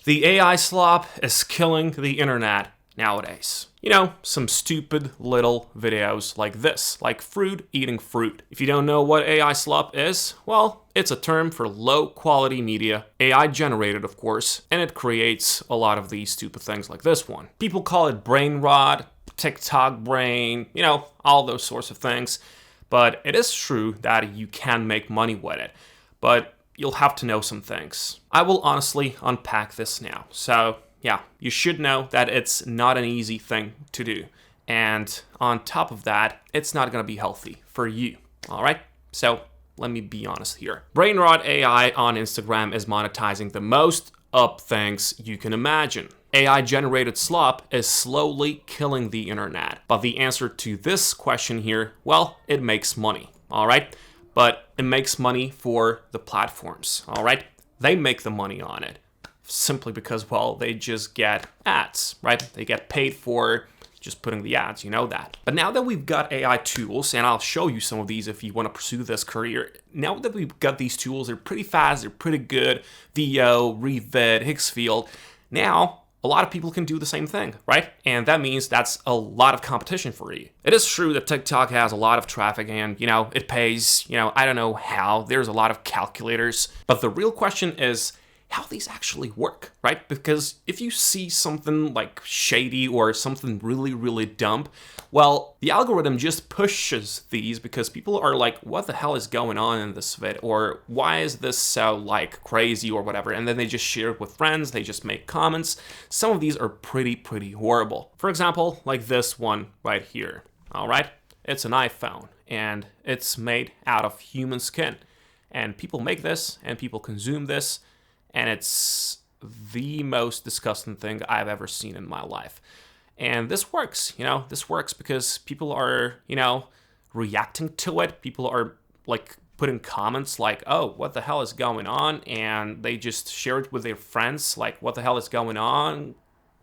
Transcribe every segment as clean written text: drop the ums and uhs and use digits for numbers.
The AI slop is killing the internet nowadays. You know, some stupid little videos like this, like fruit eating fruit. If you don't know what AI slop is, well, it's a term for low quality media, AI generated of course, and it creates a lot of these stupid things like this one. People call it brain rot, TikTok brain, you know, all those sorts of things. But it is true that you can make money with it. But you'll have to know some things. I will honestly unpack this now. So yeah, you should know that it's not an easy thing to do. And on top of that, it's not gonna be healthy for you, all right? So let me be honest here. Brainrot AI on Instagram is monetizing the most up things you can imagine. AI generated slop is slowly killing the internet. But the answer to this question here, well, it makes money, all right? But it makes money for the platforms, all right? They make the money on it simply because, well, they just get ads, right? They get paid for just putting the ads, you know that. But now that we've got AI tools, and I'll show you some of these if you want to pursue this career, now that we've got these tools, they're pretty fast, they're pretty good, VO, Revid, Higgsfield, now a lot of people can do the same thing, right? And that means that's a lot of competition for you. It is true that TikTok has a lot of traffic and, you know, it pays, you know, I don't know how. There's a lot of calculators. But the real question is how these actually work, right? Because if you see something like shady or something really, really dumb, well, the algorithm just pushes these because people are like, what the hell is going on in this vid? Or why is this so like crazy or whatever? And then they just share it with friends, they just make comments. Some of these are pretty horrible. For example, like this one right here, all right? It's an iPhone and it's made out of human skin. And people make this and people consume this. And it's the most disgusting thing I've ever seen in my life. And this works, you know, this works because people are, you know, reacting to it. People are like putting comments like, oh, what the hell is going on? And they just share it with their friends, like, what the hell is going on?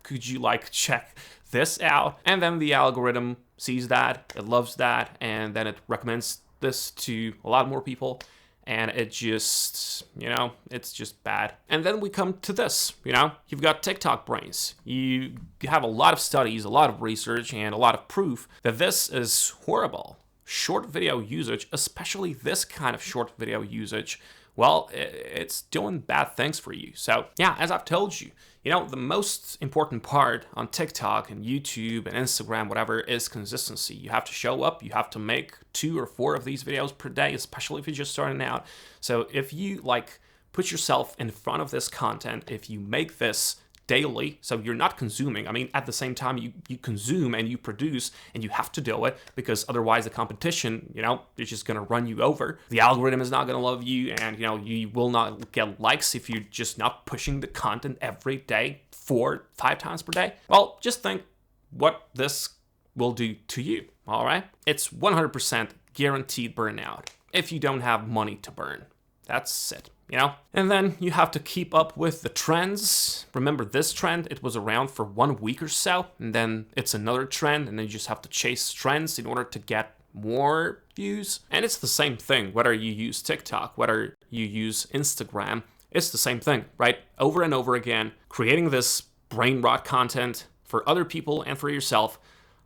Could you like check this out? And then the algorithm sees that, it loves that, and then it recommends this to a lot more people. And it just, you know, it's just bad. And then we come to this, you know, you've got TikTok brains. You have a lot of studies, a lot of research, and a lot of proof that this is horrible. Short video usage, especially this kind of short video usage, well, it's doing bad things for you. So yeah, as I've told you, you know, the most important part on TikTok and YouTube and Instagram, whatever, is consistency. You have to show up. You have to make 2 or 4 of these videos per day, especially if you're just starting out. So if you like put yourself in front of this content, if you make this daily, so you're not consuming. I mean, at the same time, you consume and you produce, and you have to do it because otherwise the competition, you know, is just gonna run you over. The algorithm is not gonna love you, and you know, you will not get likes if you're just not pushing the content every day 4-5 times per day. Well, just think what this will do to you, all right? It's 100% guaranteed burnout if you don't have money to burn. That's it. You know? And then you have to keep up with the trends. Remember this trend? It was around for 1 week or so, and then it's another trend, and then you just have to chase trends in order to get more views. And it's the same thing, whether you use TikTok, whether you use Instagram, it's the same thing, right? Over and over again, creating this brain rot content for other people and for yourself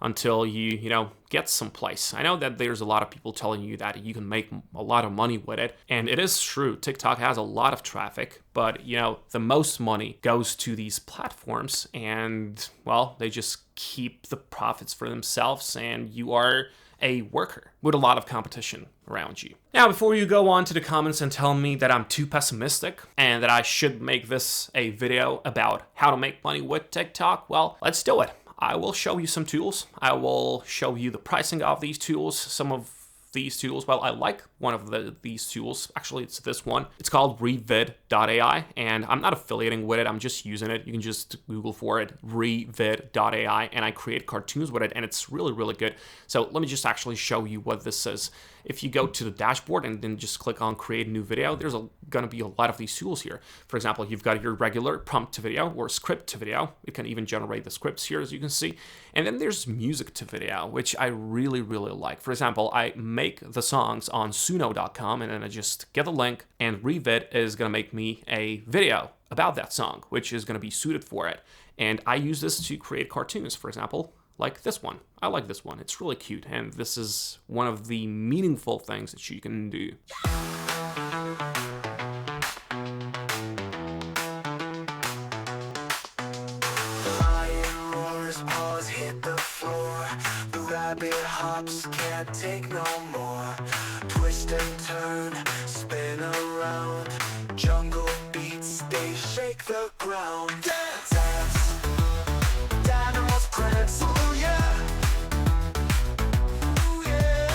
until you know, get someplace. I know that there's a lot of people telling you that you can make a lot of money with it, and it is true. TikTok has a lot of traffic, but you know, the most money goes to these platforms, and well, they just keep the profits for themselves, and you are a worker with a lot of competition around you. Now, before you go on to the comments and tell me that I'm too pessimistic and that I should make this a video about how to make money with TikTok, well, let's do it. I will show you some tools. I will show you the pricing of these tools. Some of these tools, well, I like one of these tools. Actually, it's this one. It's called revid.ai, and I'm not affiliating with it. I'm just using it. You can just Google for it, revid.ai, and I create cartoons with it, and it's really good. So let me just actually show you what this is. If you go to the dashboard and then just click on create a new video, there's going to be a lot of these tools here. For example, you've got your regular prompt to video or script to video. It can even generate the scripts here, as you can see. And then there's music to video, which I really like. For example, I make the songs on suno.com, and then I just get the link, and Revid is going to make me a video about that song, which is going to be suited for it. And I use this to create cartoons, for example, like this one. I like this one. It's really cute, and this is one of the meaningful things that you can do. Rabbit hops, can't take no more. Twist and turn, spin around. Jungle beats, they shake the ground. Dance, dance, animals prance, ooh yeah. Ooh yeah.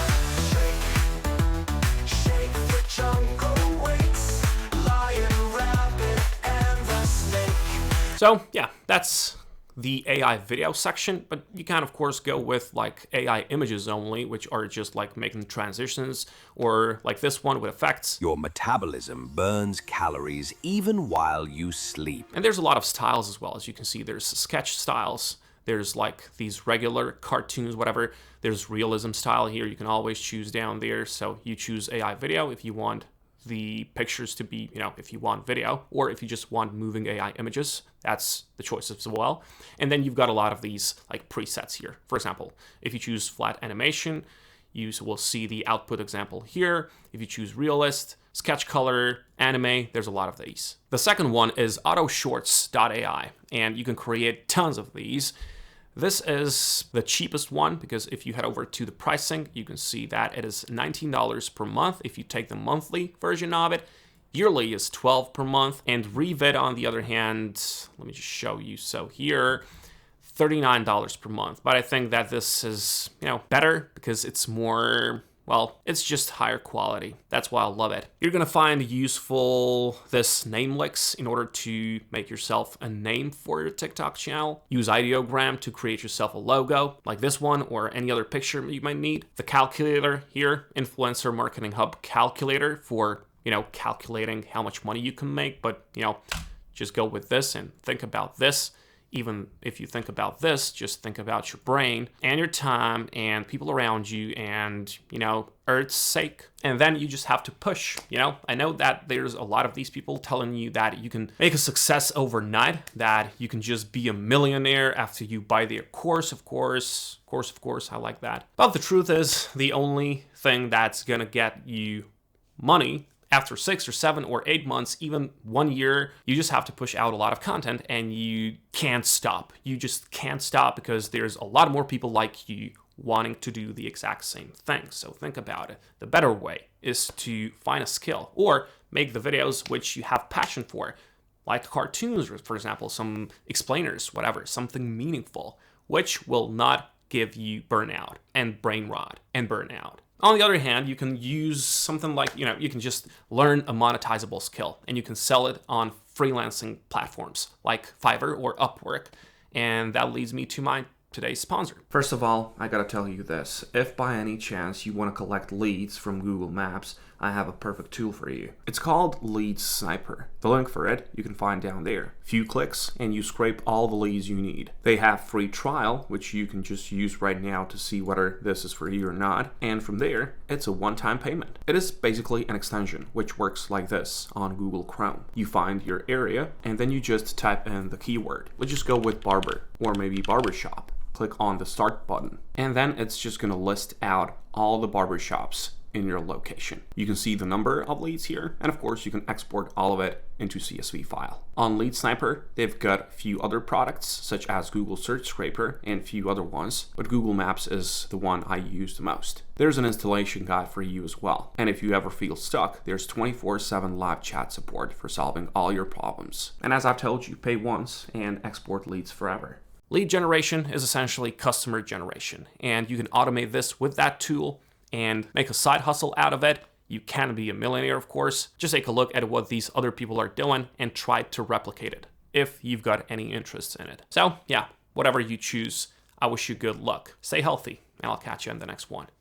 Shake, shake, the jungle waits. Lion, rabbit, and the snake. So yeah, that's the AI video section, but you can of course go with like AI images only, which are just like making transitions, or like this one with effects. Your metabolism burns calories even while you sleep. And there's a lot of styles as well. As you can see, there's sketch styles, there's like these regular cartoons, whatever. There's realism style here. You can always choose down there. So you choose AI video if you want the pictures to be, if you want video, or if you just want moving AI images, that's the choice as well. And then you've got a lot of these like presets here. For example, if you choose flat animation, you will see the output example here. If you choose realist, sketch color, anime, there's a lot of these. The second one is autoshorts.ai, and you can create tons of these. This is the cheapest one, because if you head over to the pricing, you can see that it is $19 per month if you take the monthly version of it. Yearly is $12 per month. And Revid, on the other hand, let me just show you. So here, $39 per month. But I think that this is, better because it's more, well, it's just higher quality. That's why I love it. You're gonna find useful this name licks in order to make yourself a name for your TikTok channel. Use ideogram to create yourself a logo like this one or any other picture you might need. The calculator here, Influencer Marketing Hub calculator for, calculating how much money you can make. But, just go with this and think about this. Even if you think about this, just think about your brain and your time and people around you and, Earth's sake. And then you just have to push, I know that there's a lot of these people telling you that you can make a success overnight, that you can just be a millionaire after you buy their course, of course, I like that. But the truth is, the only thing that's gonna get you money after 6 or 7 or 8 months, even 1 year, you just have to push out a lot of content, and you can't stop. You just can't stop because there's a lot more people like you wanting to do the exact same thing. So think about it. The better way is to find a skill or make the videos which you have passion for, like cartoons, for example, some explainers, whatever, something meaningful, which will not give you burnout and brain rot and burnout. On the other hand, you can use something like, you can just learn a monetizable skill and you can sell it on freelancing platforms like Fiverr or Upwork. And that leads me to my today's sponsor. First of all, I gotta tell you this. If by any chance you want to collect leads from Google Maps, I have a perfect tool for you. It's called Lead Sniper. The link for it you can find down there. Few clicks and you scrape all the leads you need. They have free trial, which you can just use right now to see whether this is for you or not. And from there, it's a one-time payment. It is basically an extension, which works like this on Google Chrome. You find your area and then you just type in the keyword. Let's just go with barber or maybe barbershop. Click on the start button. And then it's just gonna list out all the barbershops in your location. You can see the number of leads here, and of course you can export all of it into CSV file. On Lead Sniper, they've got a few other products such as Google Search Scraper and a few other ones, but Google Maps is the one I use the most. There's an installation guide for you as well, and if you ever feel stuck, there's 24/7 live chat support for solving all your problems. And as I've told you, pay once and export leads forever. Lead generation is essentially customer generation, and you can automate this with that tool and make a side hustle out of it. You can be a millionaire, of course. Just take a look at what these other people are doing and try to replicate it if you've got any interest in it. So yeah, whatever you choose, I wish you good luck. Stay healthy, and I'll catch you in the next one.